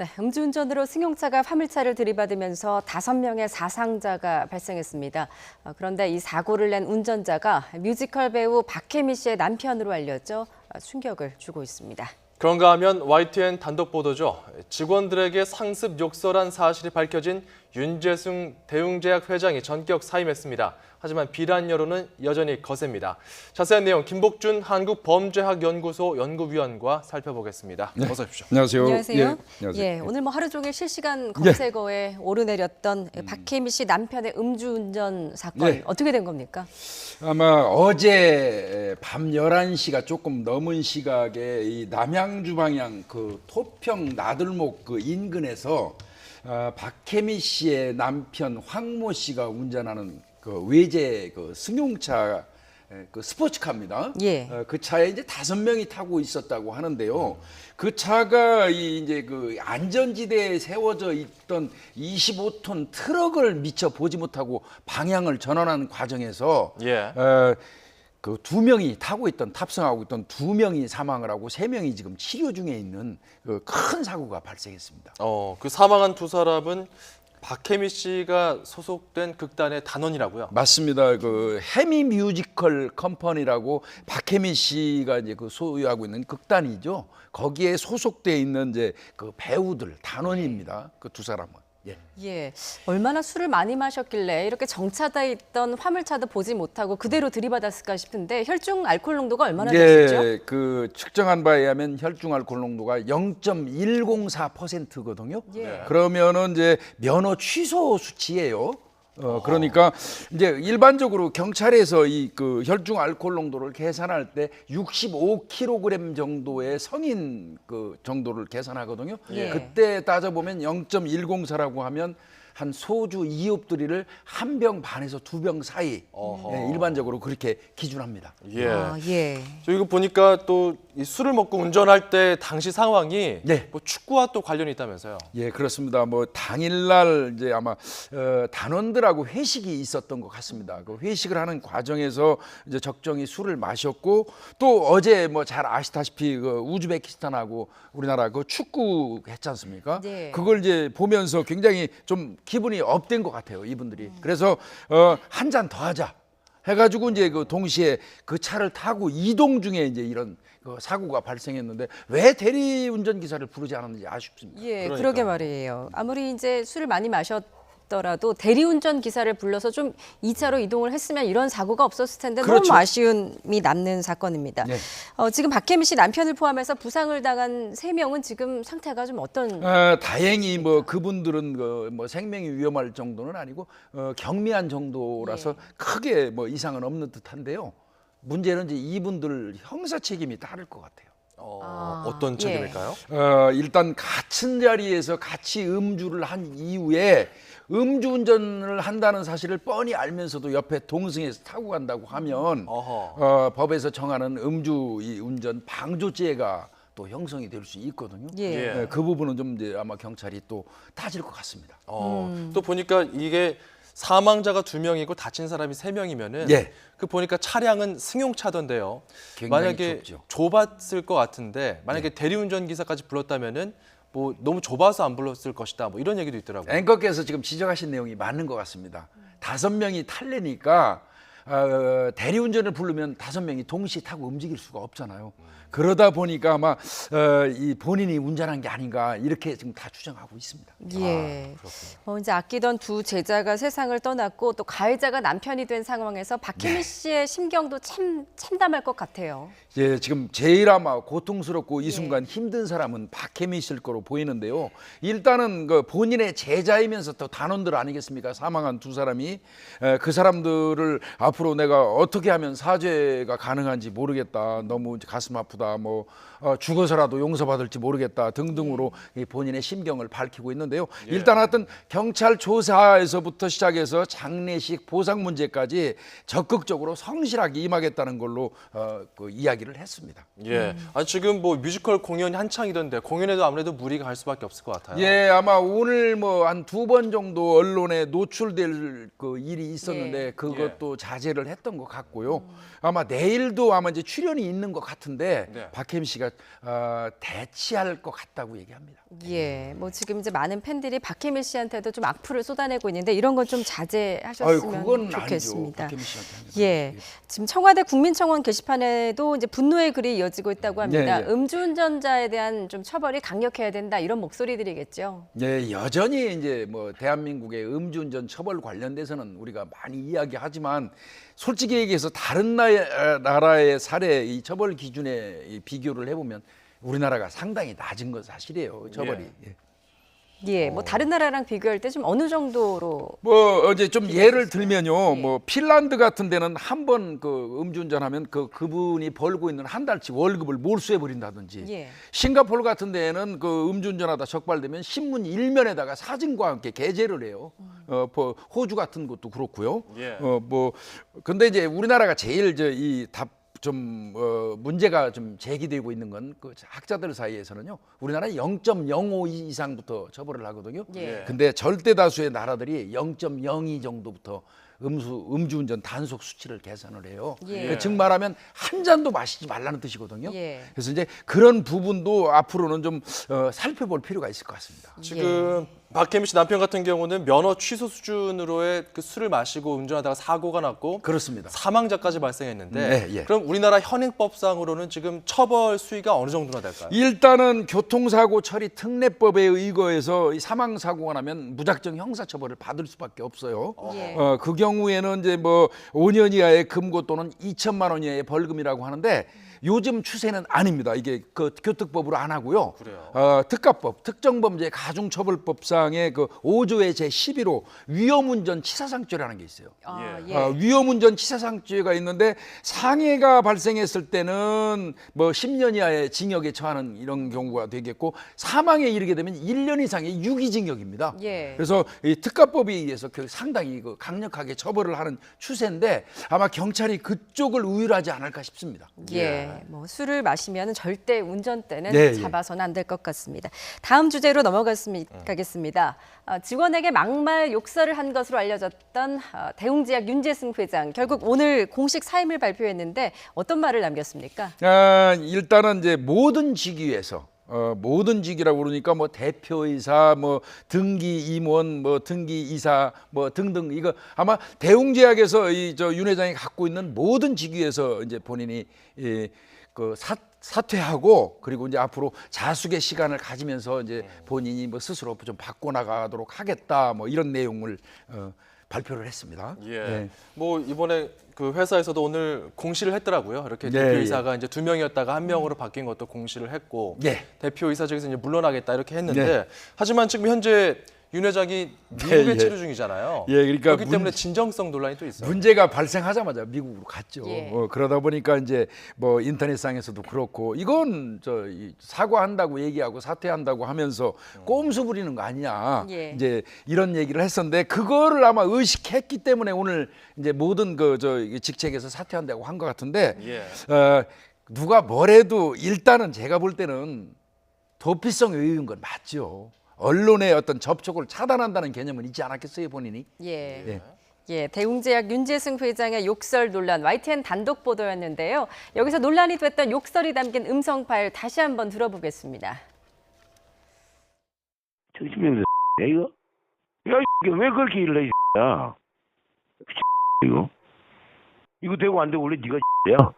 네, 음주운전으로 승용차가 화물차를 들이받으면서 5명의 사상자가 발생했습니다. 그런데 이 사고를 낸 운전자가 뮤지컬 배우 박혜미 씨의 남편으로 알려져 충격을 주고 있습니다. 그런가 하면 YTN 단독 보도죠. 직원들에게 상습 욕설한 사실이 밝혀진 윤재승 대웅제약 회장이 전격 사임했습니다. 하지만 비난 여론은 여전히 거셉니다. 자세한 내용 김복준 한국범죄학연구소 연구위원과 살펴보겠습니다. 네. 어서 오십시오. 안녕하세요. 안녕하세요. 예, 오늘 하루 종일 실시간 검색어에 오르내렸던 박혜미 씨 남편의 음주운전 사건 어떻게 된 겁니까? 아마 어제 밤 11시가 조금 넘은 시각에 이 남양주 방향 그 토평 나들목 그 인근에서 박혜미 씨의 남편 황모 씨가 운전하는 그 외제 그 승용차 그 스포츠카입니다. 예. 그 차에 이제 5명이 타고 있었다고 하는데요. 그 차가 이제 그 안전지대에 세워져 있던 25톤 트럭을 미처 보지 못하고 방향을 전환하는 과정에서 그 2명이 타고 있던 탑승하고 있던 2명이 사망을 하고 3명이 지금 치료 중에 있는 그 큰 사고가 발생했습니다. 그 사망한 두 사람은 박혜미 씨가 소속된 극단의 단원이라고요? 맞습니다. 그 해미 뮤지컬 컴퍼니라고 박혜미 씨가 이제 그 소유하고 있는 극단이죠. 거기에 소속돼 있는 이제 그 배우들 단원입니다. 그 두 사람은. 예, 얼마나 술을 많이 마셨길래 이렇게 정차돼 있던 화물차도 보지 못하고 그대로 들이받았을까 싶은데 혈중 알코올 농도가 얼마나 됐었죠? 그 측정한 바에 의하면 혈중 알코올 농도가 0.104%거든요. 예. 그러면은 이제 면허 취소 수치예요. 그러니까 이제 일반적으로 경찰에서 이 그 혈중 알코올 농도를 계산할 때 65kg 정도의 성인 그 정도를 계산하거든요. 예. 그때 따져보면 0.104라고 하면 한 소주 2홉두리를 1병 반에서 2병 사이 일반적으로 그렇게 기준합니다. 예. 예. 저 이거 보니까 또 이 술을 먹고 운전할 때 당시 상황이 뭐 축구와 또 관련이 있다면서요? 예, 그렇습니다. 뭐 당일날 이제 아마 단원들하고 회식이 있었던 것 같습니다. 그 회식을 하는 과정에서 이제 적정히 술을 마셨고 또 어제 뭐 잘 아시다시피 그 우즈베키스탄하고 우리나라 그 축구 했지 않습니까? 네. 그걸 이제 보면서 굉장히 좀 기분이 업된 것 같아요, 이분들이. 그래서 한 잔 더 하자 해가지고 이제 그 동시에 그 차를 타고 이동 중에 이제 이런 그 사고가 발생했는데 왜 대리운전 기사를 부르지 않았는지 아쉽습니다. 예, 그러니까요. 그러게 말이에요. 아무리 이제 술을 많이 마셨더라도 대리운전 기사를 불러서 좀 2차로 이동을 했으면 이런 사고가 없었을 텐데 그렇죠. 너무 아쉬움이 남는 사건입니다. 네. 지금 박혜미 씨 남편을 포함해서 부상을 당한 3명은 지금 상태가 좀 어떤? 다행히 뭐 그분들은 뭐 생명이 위험할 정도는 아니고 경미한 정도라서 크게 뭐 이상은 없는 듯한데요. 문제는 이제 이분들 형사 책임이 따를 것 같아요. 어떤 책임일까요? 일단 같은 자리에서 같이 음주를 한 이후에 음주운전을 한다는 사실을 뻔히 알면서도 옆에 동승해서 타고 간다고 하면 법에서 정하는 음주운전 방조죄가 또 형성이 될 수 있거든요. 예. 그 부분은 좀 이제 아마 경찰이 또 따질 것 같습니다. 또 보니까 이게 사망자가 2명이고 다친 사람이 3명이면은 그 보니까 차량은 승용차던데요. 굉장히 만약에 좁죠. 좁았을 것 같은데 만약에 대리운전 기사까지 불렀다면은 뭐 너무 좁아서 안 불렀을 것이다. 뭐 이런 얘기도 있더라고요. 앵커께서 지금 지적하신 내용이 맞는 것 같습니다. 5명이 탈래니까 대리운전을 부르면 5명이 동시에 타고 움직일 수가 없잖아요. 그러다 보니까 아마 이 본인이 운전한 게 아닌가 이렇게 지금 다 추정하고 있습니다. 예. 이제 아끼던 두 제자가 세상을 떠났고 또 가해자가 남편이 된 상황에서 박혜미 씨의 심경도 참 참담할 것 같아요. 예, 지금 제일 아마 고통스럽고 이 순간 힘든 사람은 박혜미 씨일 거로 보이는데요. 일단은 그 본인의 제자이면서 또 단원들 아니겠습니까? 사망한 두 사람이 그 사람들을 앞으로 내가 어떻게 하면 사죄가 가능한지 모르겠다. 너무 가슴 아프다. 뭐 죽어서라도 용서받을지 모르겠다 등등으로 이 본인의 심경을 밝히고 있는데요. 일단 하여튼 경찰 조사에서부터 시작해서 장례식 보상 문제까지 적극적으로 성실하게 임하겠다는 걸로 그 이야기를 했습니다. 예. 지금 뭐 뮤지컬 공연이 한창이던데 공연에도 아무래도 무리가 갈 수밖에 없을 것 같아요. 예, 아마 오늘 뭐 한 2번 정도 언론에 노출될 그 일이 있었는데 그것도 자세히 자제를 했던 것 같고요. 아마 내일도 아마 이제 출연이 있는 것 같은데 네. 박혜미 씨가 대치할 것 같다고 얘기합니다. 예, 뭐 지금 이제 많은 팬들이 박혜미 씨한테도 좀 악플을 쏟아내고 있는데 이런 건 좀 자제하셨으면 그건 좋겠습니다. 아니죠. 박혜미 씨한테. 예, 지금 청와대 국민청원 게시판에도 이제 분노의 글이 이어지고 있다고 합니다. 예, 예. 음주운전자에 대한 좀 처벌이 강력해야 된다 이런 목소리들이겠죠. 네, 여전히 이제 뭐 대한민국의 음주운전 처벌 관련돼서는 우리가 많이 이야기하지만 솔직히 얘기해서 다른 나라의 사례 이 처벌 기준에 비교를 해보면 우리나라가 상당히 낮은 건 사실이에요. 처벌이. 예. 예, 뭐 다른 나라랑 비교할 때 좀 어느 정도로 뭐 이제 좀 예를 들면요, 뭐 핀란드 같은 데는 한 번 그 음주운전하면 그분이 벌고 있는 한 달치 월급을 몰수해 버린다든지, 예. 싱가포르 같은 데는 그 음주운전하다 적발되면 신문 일면에다가 사진과 함께 게재를 해요. 뭐 호주 같은 것도 그렇고요. 예. 뭐 근데 이제 우리나라가 제일 좀 문제가 좀 제기되고 있는 건 그 학자들 사이에서는요. 우리나라는 0.05 이상부터 처벌을 하거든요. 예. 근데 절대 다수의 나라들이 0.02 정도부터 음주운전 단속 수치를 계산을 해요. 예. 즉 말하면 한 잔도 마시지 말라는 뜻이거든요. 예. 그래서 이제 그런 부분도 앞으로는 좀 살펴볼 필요가 있을 것 같습니다. 지금 박혜미 씨 남편 같은 경우는 면허 취소 수준으로의 그 술을 마시고 운전하다가 사고가 났고 그렇습니다. 사망자까지 발생했는데 네, 예. 그럼 우리나라 현행법상으로는 지금 처벌 수위가 어느 정도나 될까요? 일단은 교통사고 처리 특례법에 의거해서 이 사망 사고가 나면 무작정 형사처벌을 받을 수밖에 없어요. 예. 그 경우에는 이제 뭐 5년 이하의 금고 또는 2천만 원 이하의 벌금이라고 하는데 요즘 추세는 아닙니다. 이게 그 교특법으로 안 하고요. 그래요? 특가법, 특정범죄 가중처벌법상의 그 5조의 제 11호 위험운전 치사상죄라는 게 있어요. 위험운전 치사상죄가 있는데 상해가 발생했을 때는 뭐 10년 이하의 징역에 처하는 이런 경우가 되겠고 사망에 이르게 되면 1년 이상의 유기징역입니다. 예. 그래서 이 특가법에 의해서 상당히 강력하게 처벌을 하는 추세인데 아마 경찰이 그쪽을 우율하지 않을까 싶습니다. 예, 뭐 술을 마시면 절대 운전대는 네, 잡아서는 안 될 것 같습니다. 다음 주제로 넘어가겠습니다. 직원에게 막말 욕설을 한 것으로 알려졌던 대웅제약 윤재승 회장 결국 오늘 공식 사임을 발표했는데 어떤 말을 남겼습니까? 일단은 이제 모든 직위에서 모든 직위라고 그러니까 뭐 대표이사, 뭐 등기 임원, 뭐 등기 이사, 뭐 등등 이거 아마 대웅제약에서 윤 회장이 갖고 있는 모든 직위에서 이제 본인이 사퇴하고 그리고 이제 앞으로 자숙의 시간을 가지면서 이제 본인이 뭐 스스로 좀 바꿔 나가도록 하겠다 뭐 이런 내용을 발표를 했습니다. 예. 뭐 이번에 그 회사에서도 오늘 공시를 했더라고요. 이렇게 네, 대표이사가 이제 2명이었다가 1명으로 바뀐 것도 공시를 했고 예. 대표이사직에서 이제 물러나겠다 이렇게 했는데 네. 하지만 지금 현재 윤 회장이 미국에 체류 중이잖아요. 예, 그러니까 그렇기 때문에 진정성 논란이 또 있어요. 문제가 발생하자마자 미국으로 갔죠. 예. 그러다 보니까 이제 뭐 인터넷상에서도 그렇고 이건 사과한다고 얘기하고 사퇴한다고 하면서 꼼수 부리는 거 아니냐. 예. 이제 이런 얘기를 했었는데 그거를 아마 의식했기 때문에 오늘 이제 모든 직책에서 사퇴한다고 한 것 같은데 예. 누가 뭐래도 일단은 제가 볼 때는 도피성 외유인 건 맞죠. 언론의 어떤 접촉을 차단한다는 개념은 있지 않았겠어요, 본인이? 예. 예. 예, 대웅제약 윤재승 회장의 욕설 논란 YTN 단독 보도였는데요. 여기서 논란이 됐던 욕설이 담긴 음성 파일 다시 한번 들어보겠습니다. 정신병자 이거? 야, 왜 그렇게 일을 해, 야? 이거 되고 안 되고 원래 네가 야?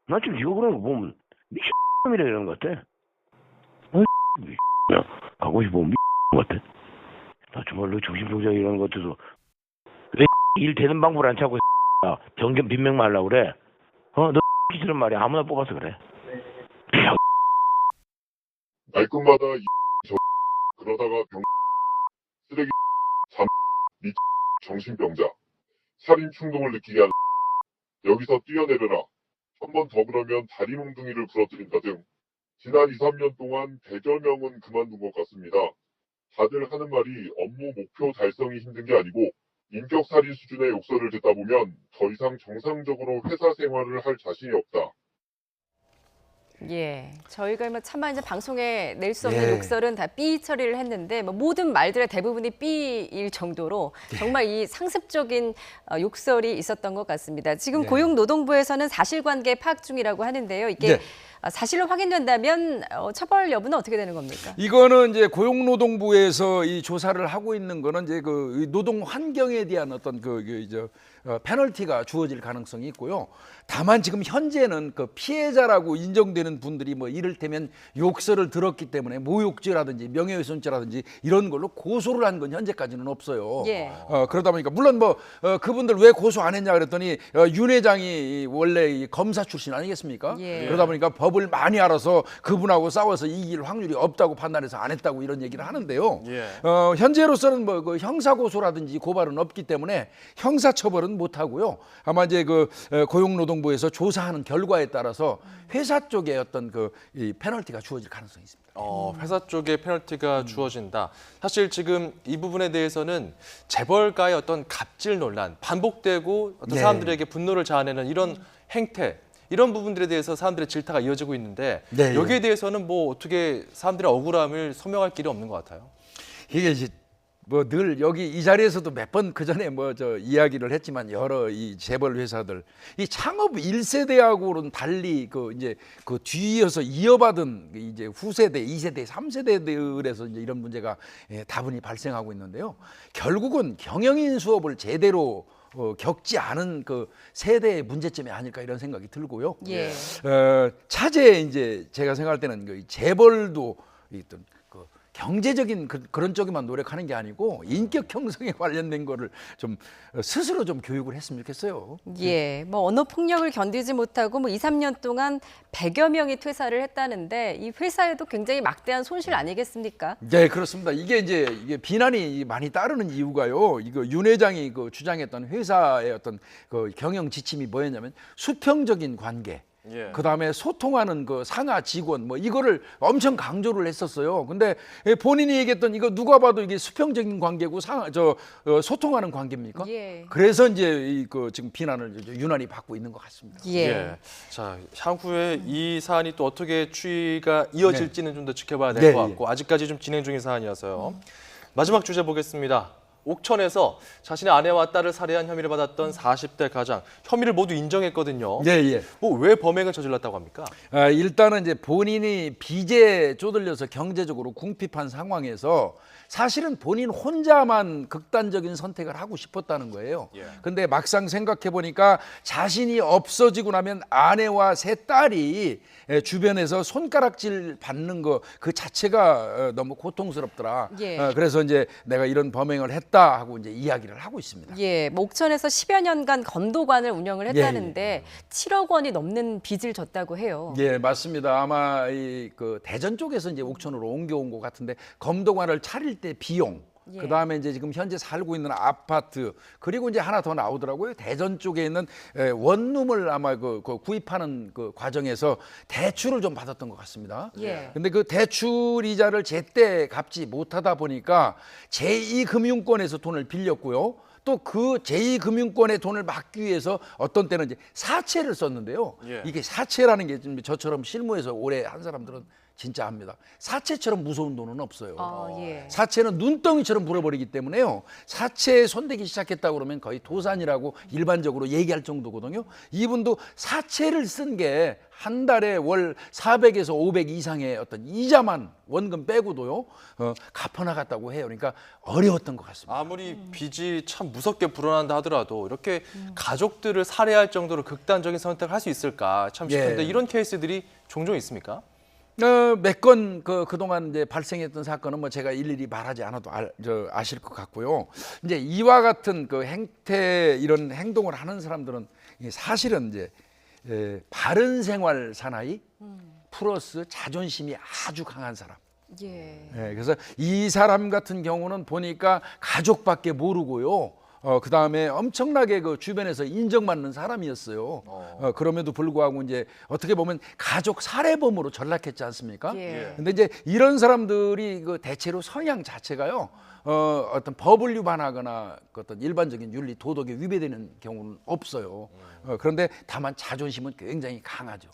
나 지금 이거 그런 거 보면 미친놈이라 이런 것 같아. 야, 가고 싶으면 미친 것 같아. 나 정말로 정신병자 이런 것 같아서 왜 일 되는 방법을 안 찾고 야, 정견 빈명만 하려고 그래? 너 X처럼 말이야 아무나 뽑아서 그래. 말끝마다 그러다가 쓰레기 정신병자 살인 충동을 느끼게 하는 여기서 뛰어내려라 한 번 더 그러면 다리 몽둥이를 부러뜨린다 등 지난 2, 3년 동안 100여 명은 그만둔 것 같습니다. 다들 하는 말이 업무 목표 달성이 힘든 게 아니고 인격살인 수준의 욕설을 듣다 보면 더 이상 정상적으로 회사 생활을 할 자신이 없다. 예, 저희가 뭐 차마 이제 방송에 낼 수 없는 예. 욕설은 다 삐 처리를 했는데 뭐 모든 말들의 대부분이 삐일 정도로 정말 이 상습적인 욕설이 있었던 것 같습니다. 지금 네. 고용노동부에서는 사실관계 파악 중이라고 하는데요. 이게 네. 사실로 확인된다면 처벌 여부는 어떻게 되는 겁니까? 이거는 이제 고용노동부에서 이 조사를 하고 있는 거는 이제 그 노동 환경에 대한 어떤 페널티가 주어질 가능성이 있고요. 다만 지금 현재는 그 피해자라고 인정되는 분들이 뭐 이를테면 욕설을 들었기 때문에 모욕죄라든지 명예훼손죄라든지 이런 걸로 고소를 한 건 현재까지는 없어요. 예. 그러다 보니까 물론 뭐 그분들 왜 고소 안 했냐 그랬더니 윤 회장이 원래 이 검사 출신 아니겠습니까? 예. 그러다 보니까 법을 많이 알아서 그분하고 싸워서 이길 확률이 없다고 판단해서 안 했다고 이런 얘기를 하는데요. 예. 현재로서는 뭐 그 형사 고소라든지 고발은 없기 때문에 형사 처벌은 못 하고요. 아마 이제 그 고용노동부에서 조사하는 결과에 따라서 회사 쪽에 어떤 이 페널티가 주어질 가능성이 있습니다. 회사 쪽에 페널티가 주어진다. 사실 지금 이 부분에 대해서는 재벌가의 어떤 갑질 논란, 반복되고 어떤 네. 사람들에게 분노를 자아내는 이런 행태, 이런 부분들에 대해서 사람들의 질타가 이어지고 있는데 네, 여기에 대해서는 뭐 어떻게 사람들의 억울함을 소명할 길이 없는 것 같아요. 이게 이제 뭐 늘 여기 이 자리에서도 몇 번 그 전에 뭐 이야기를 했지만 여러 이 재벌 회사들 이 창업 1세대하고는 달리 이제 그 뒤이어서 이어받은 이제 후세대, 2세대, 3세대들에서 이제 이런 문제가 다분히 발생하고 있는데요. 결국은 경영인 수업을 제대로 겪지 않은 그 세대의 문제점이 아닐까 이런 생각이 들고요. 예. 차제 이제 제가 생각할 때는 그 재벌도 어떤 경제적인 그런 쪽에만 노력하는 게 아니고 인격 형성에 관련된 거를 좀 스스로 좀 교육을 했으면 좋겠어요. 예, 뭐 언어 폭력을 견디지 못하고 뭐 2, 3년 동안 100여 명이 퇴사를 했다는데 이 회사에도 굉장히 막대한 손실 아니겠습니까? 네, 그렇습니다. 이게 비난이 많이 따르는 이유가요. 이거 윤 회장이 주장했던 회사의 어떤 경영 지침이 뭐였냐면 수평적인 관계. 예. 그다음에 소통하는 상하 직원 뭐 이거를 엄청 강조를 했었어요. 근데 본인이 얘기했던 이거 누가 봐도 이게 수평적인 관계고 소통하는 관계입니까? 예. 그래서 이제 지금 비난을 유난히 받고 있는 것 같습니다. 예. 자, 향후에 이 사안이 또 어떻게 추이가 이어질지는 좀 더 지켜봐야 될 네, 것 같고 아직까지 좀 진행 중인 사안이어서요. 마지막 주제 보겠습니다. 옥천에서 자신의 아내와 딸을 살해한 혐의를 받았던 40대 가장 혐의를 모두 인정했거든요. 네, 예. 왜 범행을 저질렀다고 합니까? 일단은 이제 본인이 빚에 쪼들려서 경제적으로 궁핍한 상황에서 사실은 본인 혼자만 극단적인 선택을 하고 싶었다는 거예요. 예. 근데 막상 생각해 보니까 자신이 없어지고 나면 아내와 세 딸이 주변에서 손가락질 받는 거 그 자체가 너무 고통스럽더라. 예. 그래서 이제 내가 이런 범행을 했다 하고 이제 이야기를 하고 있습니다. 예, 뭐 옥천에서 10여 년간 건도관을 운영을 했다는데 7억 원이 넘는 빚을 졌다고 해요. 예, 맞습니다. 아마 대전 쪽에서 이제 옥천으로 옮겨온 것 같은데 검도관을 차릴 때 비용, 예. 그다음에 이제 지금 현재 살고 있는 아파트, 그리고 이제 하나 더 나오더라고요. 대전 쪽에 있는 원룸을 아마 구입하는 그 과정에서 대출을 좀 받았던 것 같습니다. 예. 근데 그 대출 이자를 제때 갚지 못하다 보니까 제2금융권에서 돈을 빌렸고요. 또 그 제2금융권의 돈을 막기 위해서 어떤 때는 이제 사채를 썼는데요. 예. 이게 사채라는 게 좀 저처럼 실무에서 오래 한 사람들은 진짜 압니다. 사채처럼 무서운 돈은 없어요. 예. 사채는 눈덩이처럼 불어버리기 때문에요. 사채에 손대기 시작했다 그러면 거의 도산이라고 일반적으로 얘기할 정도거든요. 이분도 사채를 쓴 게 한 달에 월 400에서 500 이상의 어떤 이자만 원금 빼고도요 갚아나갔다고 해요. 그러니까 어려웠던 것 같습니다. 아무리 빚이 참 무섭게 불어난다 하더라도 이렇게 가족들을 살해할 정도로 극단적인 선택을 할 수 있을까 참 싶은데 예. 이런 케이스들이 종종 있습니까? 몇 건 그동안 이제 발생했던 사건은 뭐 제가 일일이 말하지 않아도 아실 것 같고요. 이제 이와 같은 이런 행동을 하는 사람들은 사실은 이제 바른 생활 사나이 플러스 자존심이 아주 강한 사람. 예. 그래서 이 사람 같은 경우는 보니까 가족밖에 모르고요. 그 다음에 엄청나게 주변에서 인정받는 사람이었어요. 그럼에도 불구하고 이제 어떻게 보면 가족 살해범으로 전락했지 않습니까? 예. 근데 이제 이런 사람들이 대체로 성향 자체가요. 어떤 법을 위반하거나 그 어떤 일반적인 윤리 도덕에 위배되는 경우는 없어요. 그런데 다만 자존심은 굉장히 강하죠.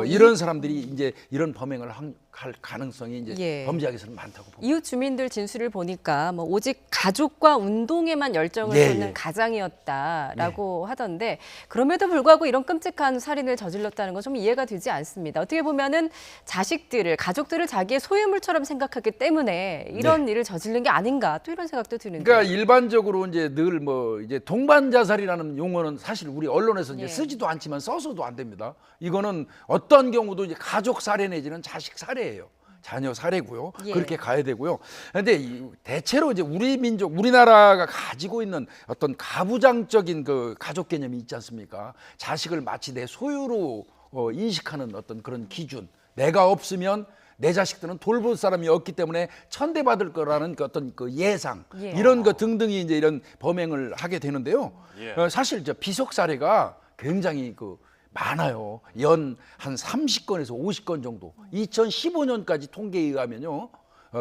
이런 사람들이 이제 이런 범행을 할 가능성이 이제 예. 범죄학에서는 많다고 봅니다. 이웃 주민들 진술을 보니까 뭐 오직 가족과 운동에만 열정을 예, 쏟는 예. 가장이었다라고 하던데 그럼에도 불구하고 이런 끔찍한 살인을 저질렀다는 건 좀 이해가 되지 않습니다. 어떻게 보면은 자식들을 가족들을 자기의 소유물처럼 생각하기 때문에 이런 일을 저지른 게 아닌가 또 이런 생각도 드는데. 그러니까 일반적으로 이제 늘 뭐 이제 동반 자살이라는 용어는 사실 우리 언론에서 이제 예. 쓰지도 않지만 써서도 안 됩니다. 이거는 어떤 경우도 이제 가족 살해 내지는 자식 살해예요. 자녀 살해고요. 예. 그렇게 가야 되고요. 그런데 대체로 이제 우리 민족, 우리나라가 가지고 있는 어떤 가부장적인 그 가족 개념이 있지 않습니까? 자식을 마치 내 소유로 인식하는 어떤 그런 기준. 내가 없으면 내 자식들은 돌볼 사람이 없기 때문에 천대받을 거라는 그 어떤 그 예상 예. 이런 거 등등이 이제 이런 범행을 하게 되는데요. 사실 저 비속 사례가 굉장히 그 많아요. 연 한 30건에서 50건 정도. 2015년까지 통계에 의하면요.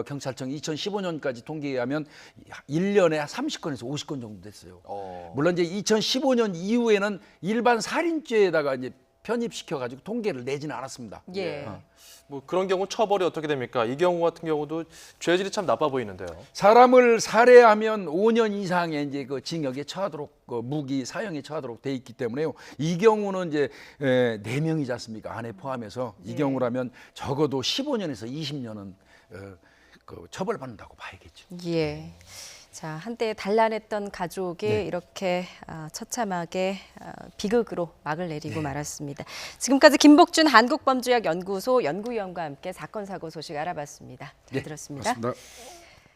경찰청 2015년까지 통계에 의하면 1년에 30건에서 50건 정도 됐어요. 물론 이제 2015년 이후에는 일반 살인죄에다가 이제 편입시켜 가지고 통계를 내지는 않았습니다. 예. 뭐 그런 경우 처벌이 어떻게 됩니까? 이 경우 같은 경우도 죄질이 참 나빠 보이는데요. 사람을 살해하면 5년 이상의 이제 그 징역에 처하도록 그 무기 사형에 처하도록 돼 있기 때문에요. 이 경우는 이제 4명이지 않습니까? 안에 포함해서 이 경우라면 적어도 15년에서 20년은 그 처벌받는다고 봐야겠죠. 예. 자, 한때 단란했던 가족이 이렇게 처참하게 비극으로 막을 내리고 말았습니다. 지금까지 김복준 한국범죄학 연구소 연구위원과 함께 사건 사고 소식 알아봤습니다. 잘 들었습니다. 고맙습니다.